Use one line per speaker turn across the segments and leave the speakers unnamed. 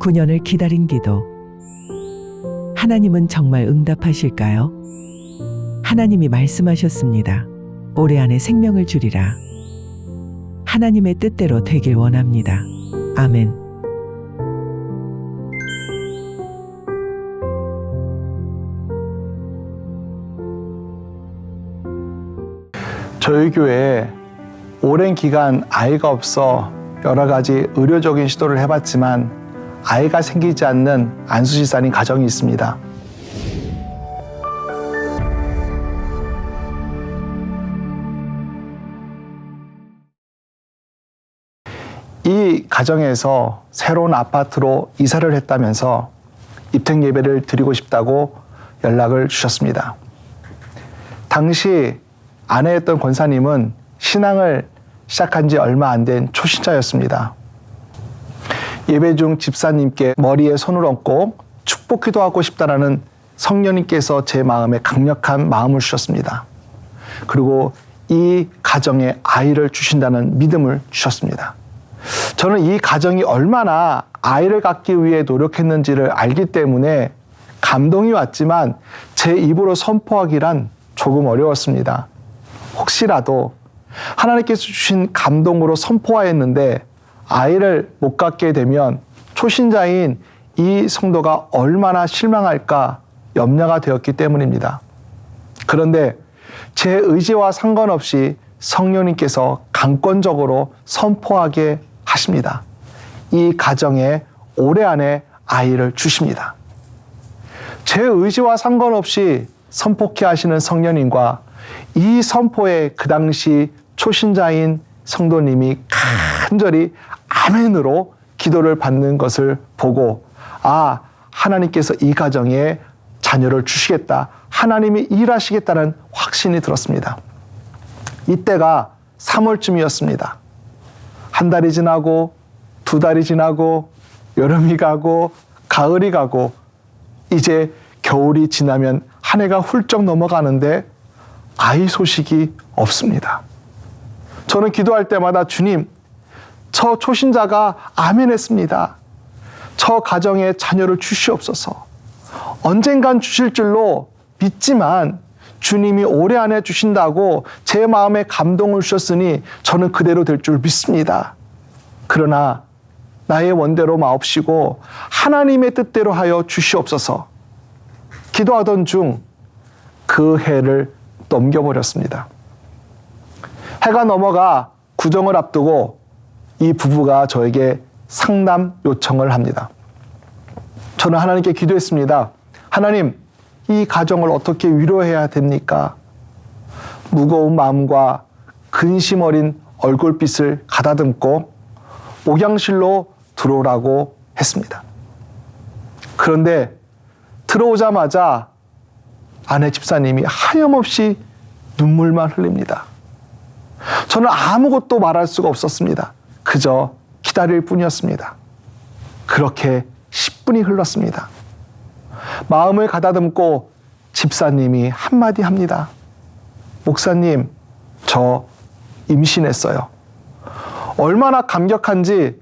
9년을 기다린 기도. 하나님은 정말 응답하실까요? 하나님이 말씀하셨습니다. 올해 안에 생명을 주리라. 하나님의 뜻대로 되길 원합니다. 아멘.
저희 교회에 오랜 기간 아이가 없어 여러 가지 의료적인 시도를 해봤지만 아이가 생기지 않는 안수시살인 가정이 있습니다. 이 가정에서 새로운 아파트로 이사를 했다면서 입택 예배를 드리고 싶다고 연락을 주셨습니다. 당시 아내였던 권사님은 신앙을 시작한 지 얼마 안 된 초신자였습니다. 예배 중 집사님께 머리에 손을 얹고 축복 기도하고 싶다라는 성령님께서 제 마음에 강력한 마음을 주셨습니다. 그리고 이 가정에 아이를 주신다는 믿음을 주셨습니다. 저는 이 가정이 얼마나 아이를 갖기 위해 노력했는지를 알기 때문에 감동이 왔지만 제 입으로 선포하기란 조금 어려웠습니다. 혹시라도 하나님께서 주신 감동으로 선포하였는데 아이를 못 갖게 되면 초신자인 이 성도가 얼마나 실망할까 염려가 되었기 때문입니다. 그런데 제 의지와 상관없이 성령님께서 강권적으로 선포하게 하십니다. 이 가정에 올해 안에 아이를 주십니다. 제 의지와 상관없이 선포케 하시는 성령님과 이 선포에 그 당시 초신자인 성도님이 간절히 아멘으로 기도를 받는 것을 보고 하나님께서 이 가정에 자녀를 주시겠다. 하나님이 일하시겠다는 확신이 들었습니다. 이때가 3월쯤이었습니다. 한 달이 지나고 2달이 지나고 여름이 가고 가을이 가고 이제 겨울이 지나면 한 해가 훌쩍 넘어가는데 아이 소식이 없습니다. 저는 기도할 때마다 주님, 저 초신자가 아멘했습니다. 저 가정에 자녀를 주시옵소서. 언젠간 주실 줄로 믿지만 주님이 올해 안에 주신다고 제 마음에 감동을 주셨으니 저는 그대로 될 줄 믿습니다. 그러나 나의 원대로 마옵시고 하나님의 뜻대로 하여 주시옵소서. 기도하던 중 그 해를 넘겨버렸습니다. 해가 넘어가 구정을 앞두고 이 부부가 저에게 상담 요청을 합니다. 저는 하나님께 기도했습니다. 하나님, 이 가정을 어떻게 위로해야 됩니까? 무거운 마음과 근심 어린 얼굴빛을 가다듬고 목양실로 들어오라고 했습니다. 그런데 들어오자마자 아내 집사님이 하염없이 눈물만 흘립니다. 저는 아무것도 말할 수가 없었습니다. 그저 기다릴 뿐이었습니다. 그렇게 10분이 흘렀습니다. 마음을 가다듬고 집사님이 한마디 합니다. 목사님, 저 임신했어요. 얼마나 감격한지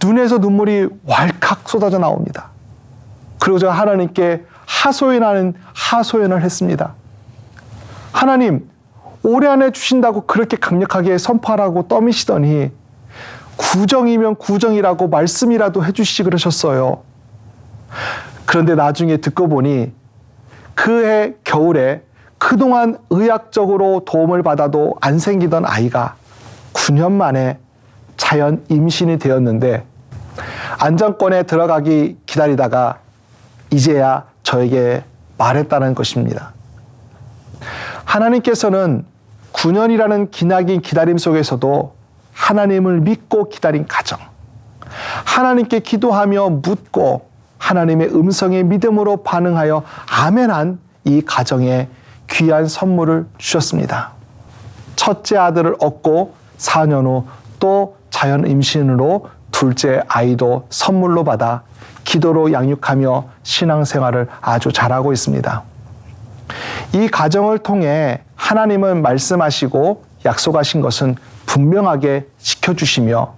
눈에서 눈물이 왈칵 쏟아져 나옵니다. 그리고 제가 하나님께 하소연을 했습니다. 하나님, 올해 안에 주신다고 그렇게 강력하게 선포하라고 떠미시더니 구정이면 구정이라고 말씀이라도 해주시지 그러셨어요. 그런데 나중에 듣고 보니 그해 겨울에 그동안 의학적으로 도움을 받아도 안 생기던 아이가 9년 만에 자연 임신이 되었는데 안정권에 들어가기 기다리다가 이제야 저에게 말했다는 것입니다. 하나님께서는 9년이라는 기나긴 기다림 속에서도 하나님을 믿고 기다린 가정, 하나님께 기도하며 묻고 하나님의 음성에 믿음으로 반응하여 아멘한 이 가정에 귀한 선물을 주셨습니다. 첫째 아들을 얻고 4년 후 또 자연 임신으로 둘째 아이도 선물로 받아 기도로 양육하며 신앙생활을 아주 잘하고 있습니다. 이 가정을 통해 하나님은 말씀하시고 약속하신 것은 분명하게 지켜주시며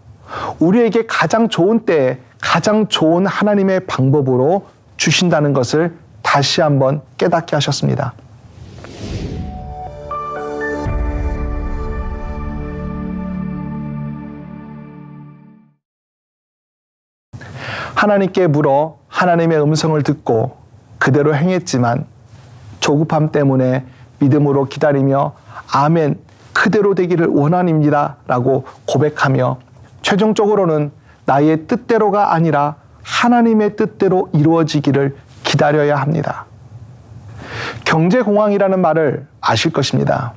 우리에게 가장 좋은 때에 가장 좋은 하나님의 방법으로 주신다는 것을 다시 한번 깨닫게 하셨습니다. 하나님께 물어 하나님의 음성을 듣고 그대로 행했지만 조급함 때문에 믿음으로 기다리며 아멘, 그대로 되기를 원하옵니다 라고 고백하며 최종적으로는 나의 뜻대로가 아니라 하나님의 뜻대로 이루어지기를 기다려야 합니다. 경제공황이라는 말을 아실 것입니다.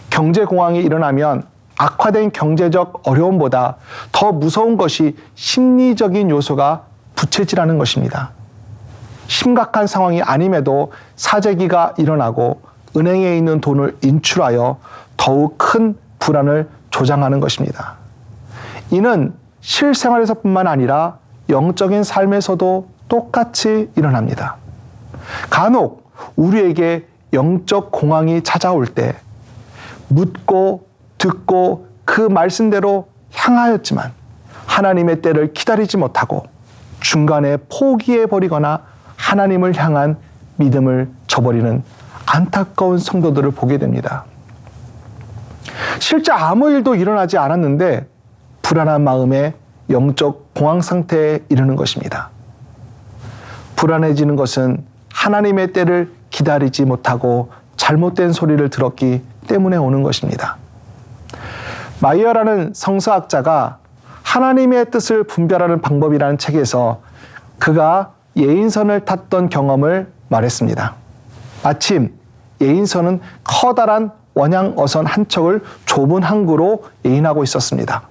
경제공황이 일어나면 악화된 경제적 어려움보다 더 무서운 것이 심리적인 요소가 부채질하는 것입니다. 심각한 상황이 아님에도 사재기가 일어나고 은행에 있는 돈을 인출하여 더욱 큰 불안을 조장하는 것입니다. 이는 실생활에서뿐만 아니라 영적인 삶에서도 똑같이 일어납니다. 간혹 우리에게 영적 공황이 찾아올 때 묻고 듣고 그 말씀대로 향하였지만 하나님의 때를 기다리지 못하고 중간에 포기해버리거나 하나님을 향한 믿음을 저버리는 안타까운 성도들을 보게 됩니다. 실제 아무 일도 일어나지 않았는데 불안한 마음에 영적 공황 상태에 이르는 것입니다. 불안해지는 것은 하나님의 때를 기다리지 못하고 잘못된 소리를 들었기 때문에 오는 것입니다. 마이어라는 성서학자가 하나님의 뜻을 분별하는 방법이라는 책에서 그가 예인선을 탔던 경험을 말했습니다. 마침 예인선은 커다란 원양어선 한 척을 좁은 항구로 예인하고 있었습니다.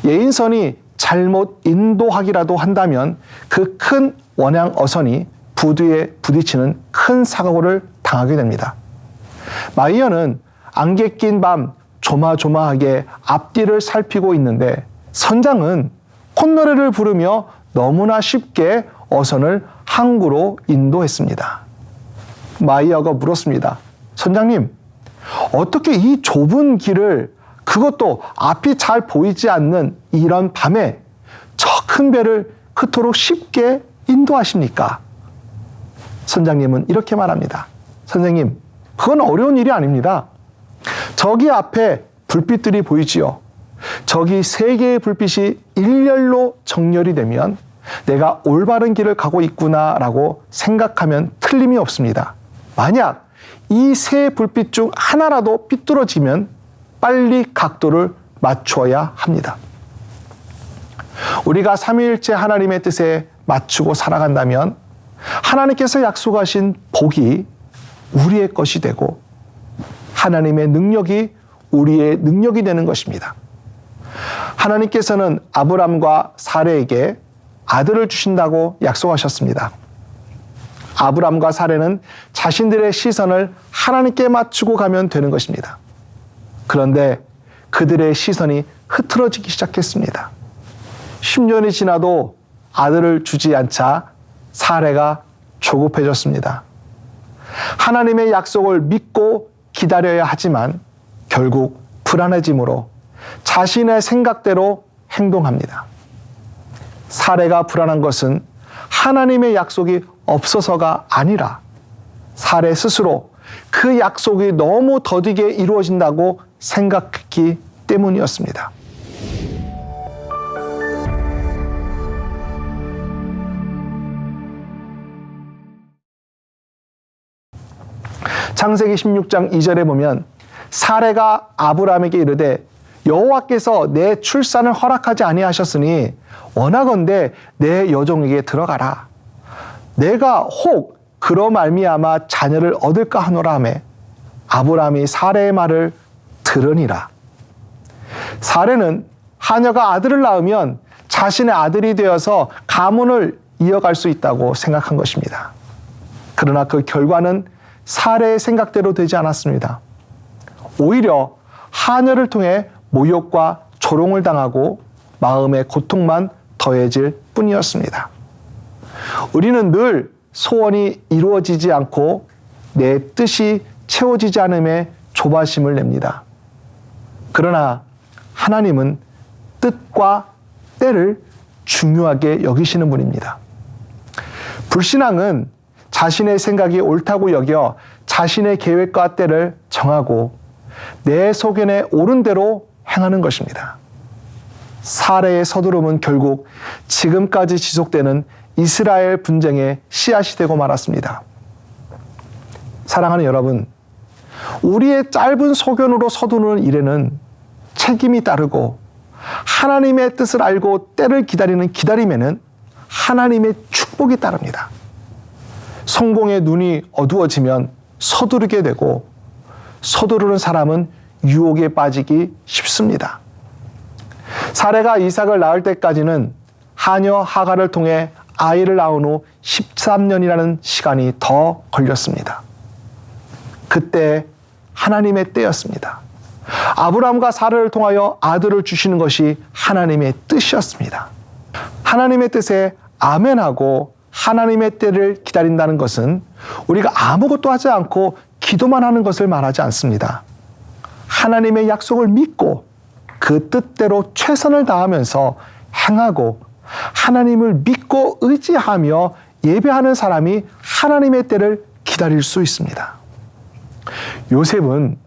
예인선이 잘못 인도하기라도 한다면 그 큰 원양어선이 부두에 부딪히는 큰 사고를 당하게 됩니다. 마이어는 안개 낀 밤 조마조마하게 앞뒤를 살피고 있는데 선장은 콧노래를 부르며 너무나 쉽게 어선을 항구로 인도했습니다. 마이어가 물었습니다. 선장님, 어떻게 이 좁은 길을, 그것도 앞이 잘 보이지 않는 이런 밤에 저 큰 배를 그토록 쉽게 인도하십니까? 선장님은 이렇게 말합니다. 선생님, 그건 어려운 일이 아닙니다. 저기 앞에 불빛들이 보이지요. 저기 세 개의 불빛이 일렬로 정렬이 되면 내가 올바른 길을 가고 있구나라고 생각하면 틀림이 없습니다. 만약 이 세 불빛 중 하나라도 삐뚤어지면 빨리 각도를 맞추어야 합니다. 우리가 삼위일체 하나님의 뜻에 맞추고 살아간다면 하나님께서 약속하신 복이 우리의 것이 되고 하나님의 능력이 우리의 능력이 되는 것입니다. 하나님께서는 아브람과 사레에게 아들을 주신다고 약속하셨습니다. 아브람과 사레는 자신들의 시선을 하나님께 맞추고 가면 되는 것입니다. 그런데 그들의 시선이 흐트러지기 시작했습니다. 10년이 지나도 아들을 주지 않자 사레가 조급해졌습니다. 하나님의 약속을 믿고 기다려야 하지만 결국 불안해짐으로 자신의 생각대로 행동합니다. 사레가 불안한 것은 하나님의 약속이 없어서가 아니라 사레 스스로 그 약속이 너무 더디게 이루어진다고 생각했기 때문이었습니다. 창세기 16장 2절에 보면 사레가 아브라함에게 이르되 여호와께서 내 출산을 허락하지 아니하셨으니 원하건대 내 여종에게 들어가라. 내가 혹 그로 말미암아 자녀를 얻을까 하노라 하며 아브라함이 사레의 말을 들으니라. 사레는 하녀가 아들을 낳으면 자신의 아들이 되어서 가문을 이어갈 수 있다고 생각한 것입니다. 그러나 그 결과는 사레의 생각대로 되지 않았습니다. 오히려 하녀를 통해 모욕과 조롱을 당하고 마음의 고통만 더해질 뿐이었습니다. 우리는 늘 소원이 이루어지지 않고 내 뜻이 채워지지 않음에 조바심을 냅니다. 그러나 하나님은 뜻과 때를 중요하게 여기시는 분입니다. 불신앙은 자신의 생각이 옳다고 여겨 자신의 계획과 때를 정하고 내 소견에 옳은 대로 행하는 것입니다. 사례의 서두름은 결국 지금까지 지속되는 이스라엘 분쟁의 씨앗이 되고 말았습니다. 사랑하는 여러분, 우리의 짧은 소견으로 서두르는 일에는 책임이 따르고 하나님의 뜻을 알고 때를 기다리는 기다림에는 하나님의 축복이 따릅니다. 성공의 눈이 어두워지면 서두르게 되고 서두르는 사람은 유혹에 빠지기 쉽습니다. 사레가 이삭을 낳을 때까지는 하녀 하갈을 통해 아이를 낳은 후 13년이라는 시간이 더 걸렸습니다. 그때 하나님의 때였습니다. 아브라함과 사라를 통하여 아들을 주시는 것이 하나님의 뜻이었습니다. 하나님의 뜻에 아멘하고 하나님의 때를 기다린다는 것은 우리가 아무것도 하지 않고 기도만 하는 것을 말하지 않습니다. 하나님의 약속을 믿고 그 뜻대로 최선을 다하면서 행하고 하나님을 믿고 의지하며 예배하는 사람이 하나님의 때를 기다릴 수 있습니다. 요셉은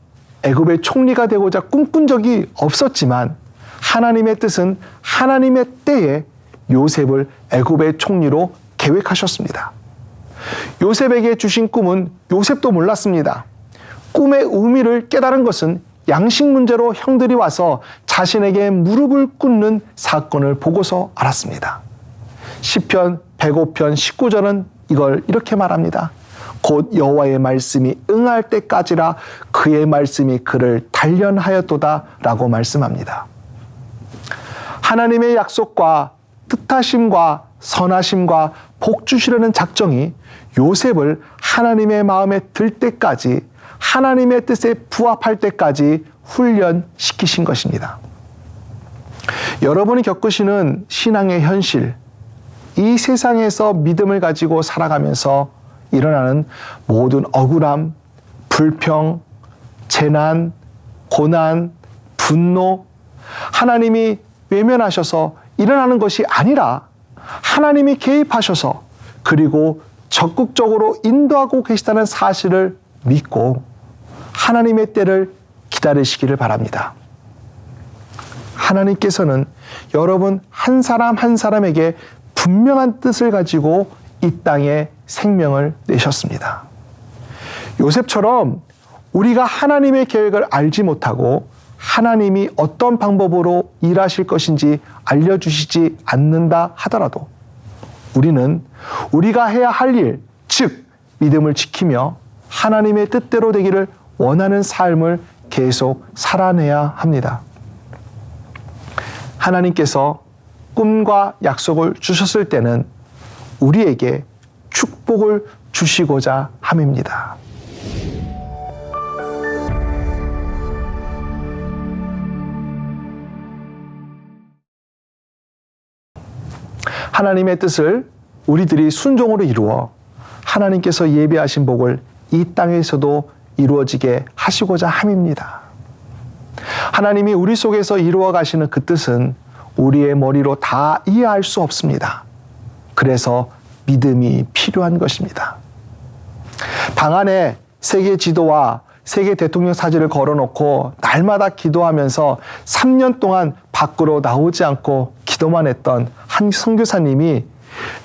애굽의 총리가 되고자 꿈꾼 적이 없었지만 하나님의 뜻은 하나님의 때에 요셉을 애굽의 총리로 계획하셨습니다. 요셉에게 주신 꿈은 요셉도 몰랐습니다. 꿈의 의미를 깨달은 것은 양식 문제로 형들이 와서 자신에게 무릎을 꿇는 사건을 보고서 알았습니다. 시편 105편 19절은 이걸 이렇게 말합니다. 곧 여호와의 말씀이 응할 때까지라 그의 말씀이 그를 단련하였도다 라고 말씀합니다. 하나님의 약속과 뜻하심과 선하심과 복 주시려는 작정이 요셉을 하나님의 마음에 들 때까지 하나님의 뜻에 부합할 때까지 훈련시키신 것입니다. 여러분이 겪으시는 신앙의 현실, 이 세상에서 믿음을 가지고 살아가면서 일어나는 모든 억울함, 불평, 재난, 고난, 분노, 하나님이 외면하셔서 일어나는 것이 아니라 하나님이 개입하셔서 그리고 적극적으로 인도하고 계시다는 사실을 믿고 하나님의 때를 기다리시기를 바랍니다. 하나님께서는 여러분 한 사람 한 사람에게 분명한 뜻을 가지고 이 땅에 생명을 내셨습니다. 요셉처럼 우리가 하나님의 계획을 알지 못하고 하나님이 어떤 방법으로 일하실 것인지 알려주시지 않는다 하더라도 우리는 우리가 해야 할 일, 즉 믿음을 지키며 하나님의 뜻대로 되기를 원하는 삶을 계속 살아내야 합니다. 하나님께서 꿈과 약속을 주셨을 때는 우리에게 축복을 주시고자 함입니다. 하나님의 뜻을 우리들이 순종으로 이루어 하나님께서 예비하신 복을 이 땅에서도 이루어지게 하시고자 함입니다. 하나님이 우리 속에서 이루어 가시는 그 뜻은 우리의 머리로 다 이해할 수 없습니다. 그래서 믿음이 필요한 것입니다. 방 안에 세계 지도와 세계 대통령 사진을 걸어놓고 날마다 기도하면서 3년 동안 밖으로 나오지 않고 기도만 했던 한 선교사님이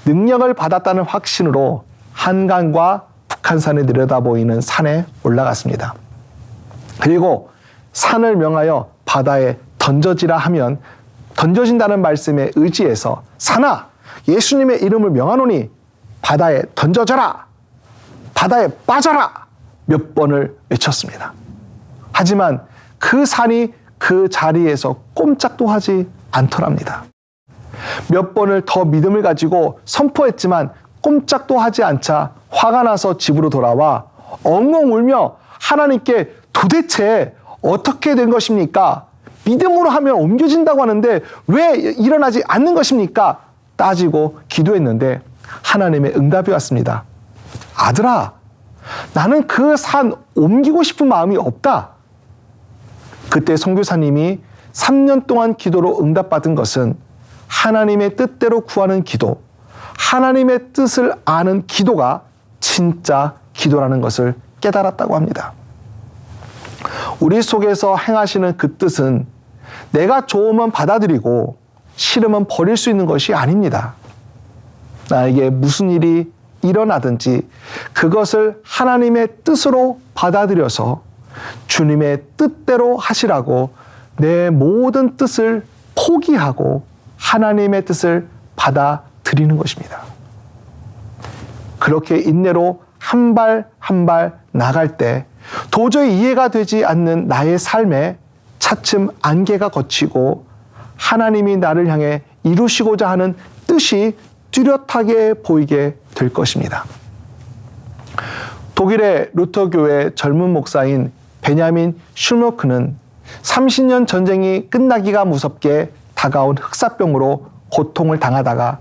능력을 받았다는 확신으로 한강과 북한산을 내려다보이는 산에 올라갔습니다. 그리고 산을 명하여 바다에 던져지라 하면 던져진다는 말씀에 의지해서 산아 예수님의 이름을 명하노니 바다에 던져져라 바다에 빠져라 몇 번을 외쳤습니다. 하지만 그 산이 그 자리에서 꼼짝도 하지 않더랍니다. 몇 번을 더 믿음을 가지고 선포했지만 꼼짝도 하지 않자 화가 나서 집으로 돌아와 엉엉 울며 하나님께 도대체 어떻게 된 것입니까? 믿음으로 하면 옮겨진다고 하는데 왜 일어나지 않는 것입니까? 따지고 기도했는데 하나님의 응답이 왔습니다. 아들아, 나는 그 산 옮기고 싶은 마음이 없다. 그때 선교사님이 3년 동안 기도로 응답받은 것은 하나님의 뜻대로 구하는 기도, 하나님의 뜻을 아는 기도가 진짜 기도라는 것을 깨달았다고 합니다. 우리 속에서 행하시는 그 뜻은 내가 좋으면 받아들이고 싫으면 버릴 수 있는 것이 아닙니다. 나에게 무슨 일이 일어나든지 그것을 하나님의 뜻으로 받아들여서 주님의 뜻대로 하시라고 내 모든 뜻을 포기하고 하나님의 뜻을 받아들이는 것입니다. 그렇게 인내로 한 발 한 발 나갈 때 도저히 이해가 되지 않는 나의 삶에 차츰 안개가 걷히고 하나님이 나를 향해 이루시고자 하는 뜻이 뚜렷하게 보이게 될 것입니다. 독일의 루터교회 젊은 목사인 베냐민 슐머크는 30년 전쟁이 끝나기가 무섭게 다가온 흑사병으로 고통을 당하다가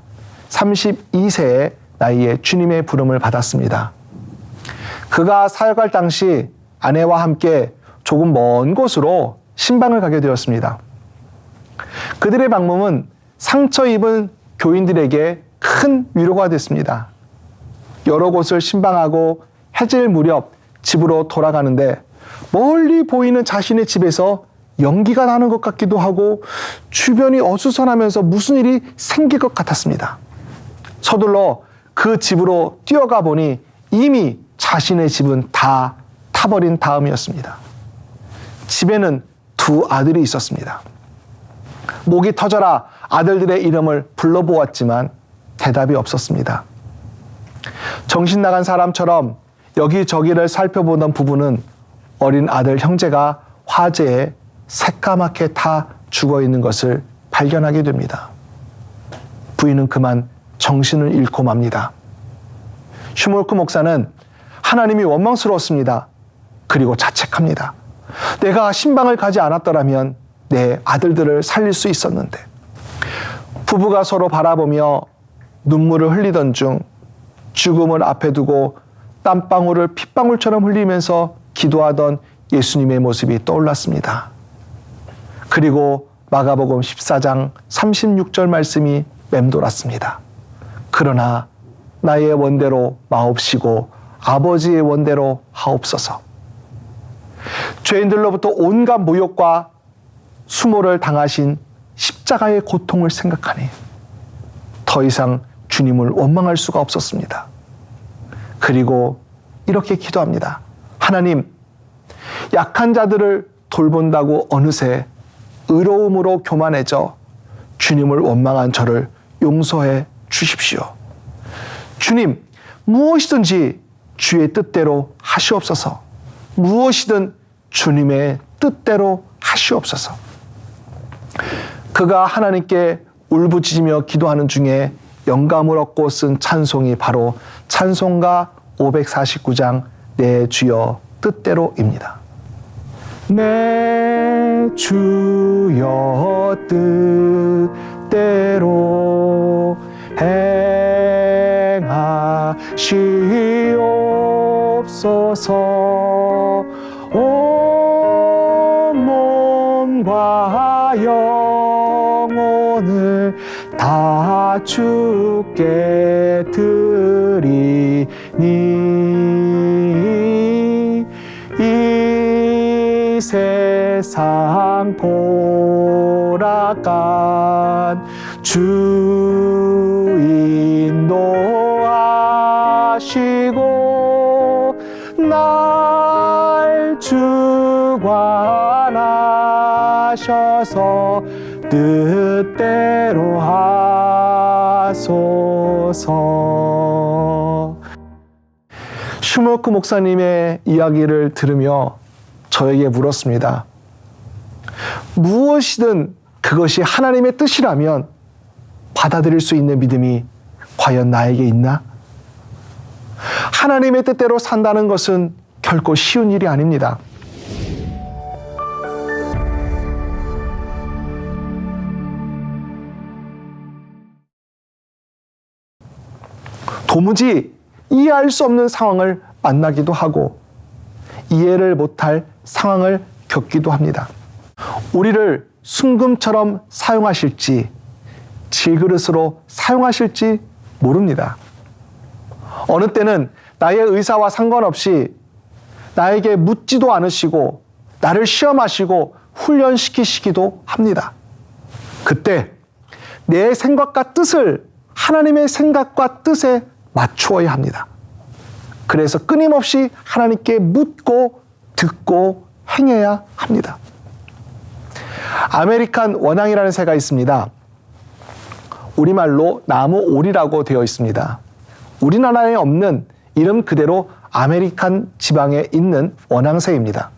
32세의 나이에 주님의 부름을 받았습니다. 그가 사역할 당시 아내와 함께 조금 먼 곳으로 신방을 가게 되었습니다. 그들의 방문은 상처 입은 교인들에게 큰 위로가 됐습니다. 여러 곳을 신방하고 해질 무렵 집으로 돌아가는데 멀리 보이는 자신의 집에서 연기가 나는 것 같기도 하고 주변이 어수선하면서 무슨 일이 생길 것 같았습니다. 서둘러 그 집으로 뛰어가 보니 이미 자신의 집은 다 타버린 다음이었습니다. 집에는 두 아들이 있었습니다. 목이 터져라 아들들의 이름을 불러보았지만 대답이 없었습니다. 정신 나간 사람처럼 여기저기를 살펴보던 부부는 어린 아들 형제가 화재에 새까맣게 타 죽어 있는 것을 발견하게 됩니다. 부인은 그만 정신을 잃고 맙니다. 슈몰크 목사는 하나님이 원망스러웠습니다. 그리고 자책합니다. 내가 신방을 가지 않았더라면 내 아들들을 살릴 수 있었는데. 부부가 서로 바라보며 눈물을 흘리던 중 죽음을 앞에 두고 땀방울을 핏방울처럼 흘리면서 기도하던 예수님의 모습이 떠올랐습니다. 그리고 마가복음 14장 36절 말씀이 맴돌았습니다. 그러나 나의 원대로 마옵시고 아버지의 원대로 하옵소서. 죄인들로부터 온갖 모욕과 수모를 당하신 십자가의 고통을 생각하니 더 이상 주님을 원망할 수가 없었습니다. 그리고 이렇게 기도합니다. 하나님, 약한 자들을 돌본다고 어느새 의로움으로 교만해져 주님을 원망한 저를 용서해 주십시오. 주님, 무엇이든지 주의 뜻대로 하시옵소서. 무엇이든 주님의 뜻대로 하시옵소서. 그가 하나님께 울부짖으며 기도하는 중에 영감을 얻고 쓴 찬송이 바로 찬송가 549장 내 주여 뜻대로입니다. 내 주여 뜻대로 행하시옵소서. 온 몸과 영혼을 다 주께 드리니 이 세상 포락한 주 인도하시고 날 주관하셔서 뜻대로 하소서. 슈머크 목사님의 이야기를 들으며 저에게 물었습니다. 무엇이든 그것이 하나님의 뜻이라면 받아들일 수 있는 믿음이 과연 나에게 있나? 하나님의 뜻대로 산다는 것은 결코 쉬운 일이 아닙니다. 도무지 이해할 수 없는 상황을 만나기도 하고 이해를 못할 상황을 겪기도 합니다. 우리를 순금처럼 사용하실지 질그릇으로 사용하실지 모릅니다. 어느 때는 나의 의사와 상관없이 나에게 묻지도 않으시고 나를 시험하시고 훈련시키시기도 합니다. 그때 내 생각과 뜻을 하나님의 생각과 뜻에 맞추어야 합니다. 그래서 끊임없이 하나님께 묻고 듣고 행해야 합니다. 아메리칸 원앙이라는 새가 있습니다. 우리말로 나무오리라고 되어 있습니다. 우리나라에 없는 이름 그대로 아메리칸 지방에 있는 원앙새입니다.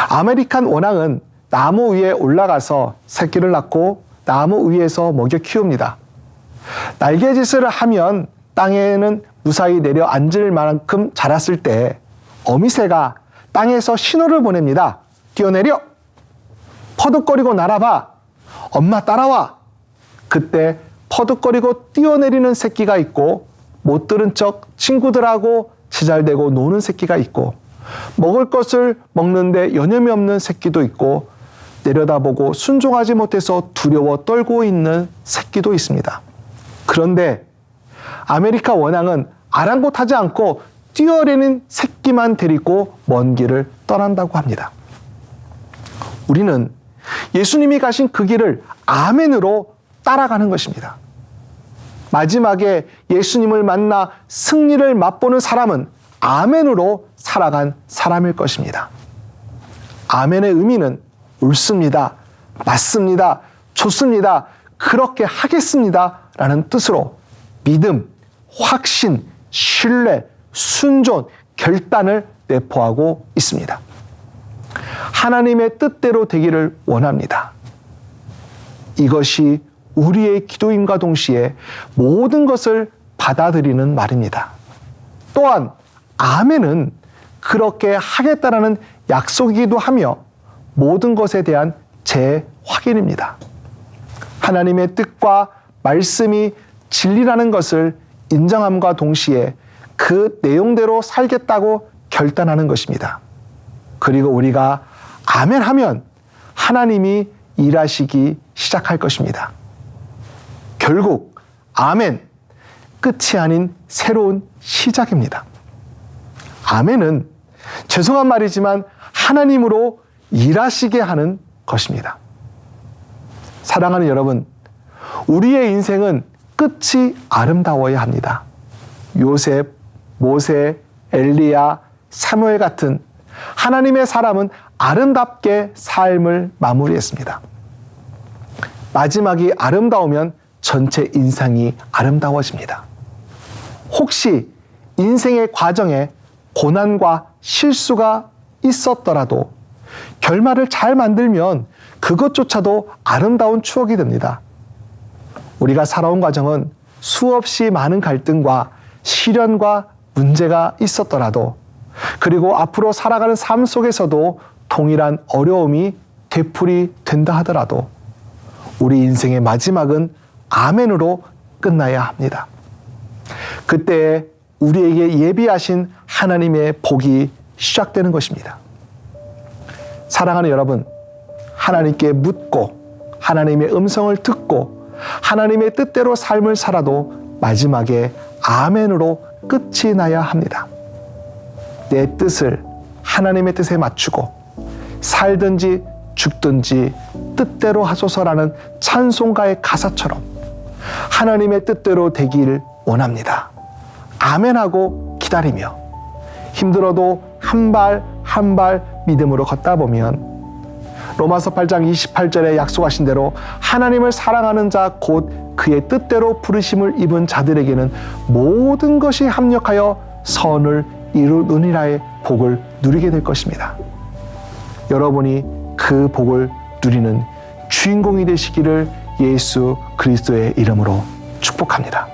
아메리칸 원앙은 나무 위에 올라가서 새끼를 낳고 나무 위에서 먹여 키웁니다. 날개짓을 하면 땅에는 무사히 내려 앉을 만큼 자랐을 때 어미새가 땅에서 신호를 보냅니다. 뛰어내려! 퍼득거리고 날아봐! 엄마 따라와! 그때 퍼득거리고 뛰어내리는 새끼가 있고 못 들은 척 친구들하고 지잘대고 노는 새끼가 있고 먹을 것을 먹는데 여념이 없는 새끼도 있고 내려다보고 순종하지 못해서 두려워 떨고 있는 새끼도 있습니다. 그런데 아메리카 원앙은 아랑곳하지 않고 뛰어내리는 새끼만 데리고 먼 길을 떠난다고 합니다. 우리는 예수님이 가신 그 길을 아멘으로 따라가는 것입니다. 마지막에 예수님을 만나 승리를 맛보는 사람은 아멘으로 살아간 사람일 것입니다. 아멘의 의미는 옳습니다, 맞습니다, 좋습니다, 그렇게 하겠습니다 라는 뜻으로 믿음, 확신, 신뢰, 순종, 결단을 내포하고 있습니다. 하나님의 뜻대로 되기를 원합니다. 이것이 우리의 기도임과 동시에 모든 것을 받아들이는 말입니다. 또한 아멘은 그렇게 하겠다라는 약속이기도 하며 모든 것에 대한 재확인입니다. 하나님의 뜻과 말씀이 진리라는 것을 인정함과 동시에 그 내용대로 살겠다고 결단하는 것입니다. 그리고 우리가 아멘하면 하나님이 일하시기 시작할 것입니다. 결국 아멘, 끝이 아닌 새로운 시작입니다. 아멘은 죄송한 말이지만 하나님으로 일하시게 하는 것입니다. 사랑하는 여러분, 우리의 인생은 끝이 아름다워야 합니다. 요셉, 모세, 엘리야, 사무엘 같은 하나님의 사람은 아름답게 삶을 마무리했습니다. 마지막이 아름다우면 전체 인생이 아름다워집니다. 혹시 인생의 과정에 고난과 실수가 있었더라도 결말을 잘 만들면 그것조차도 아름다운 추억이 됩니다. 우리가 살아온 과정은 수없이 많은 갈등과 시련과 문제가 있었더라도 그리고 앞으로 살아가는 삶 속에서도 동일한 어려움이 되풀이 된다 하더라도 우리 인생의 마지막은 아멘으로 끝나야 합니다. 그때 우리에게 예비하신 하나님의 복이 시작되는 것입니다. 사랑하는 여러분, 하나님께 묻고 하나님의 음성을 듣고 하나님의 뜻대로 삶을 살아도 마지막에 아멘으로 끝이 나야 합니다. 내 뜻을 하나님의 뜻에 맞추고 살든지 죽든지 뜻대로 하소서라는 찬송가의 가사처럼 하나님의 뜻대로 되길 원합니다. 아멘하고 기다리며 힘들어도 한 발 한 발 믿음으로 걷다 보면 로마서 8장 28절에 약속하신 대로 하나님을 사랑하는 자 곧 그의 뜻대로 부르심을 입은 자들에게는 모든 것이 합력하여 선을 이루느니라의 복을 누리게 될 것입니다. 여러분이 그 복을 누리는 주인공이 되시기를 예수 그리스도의 이름으로 축복합니다.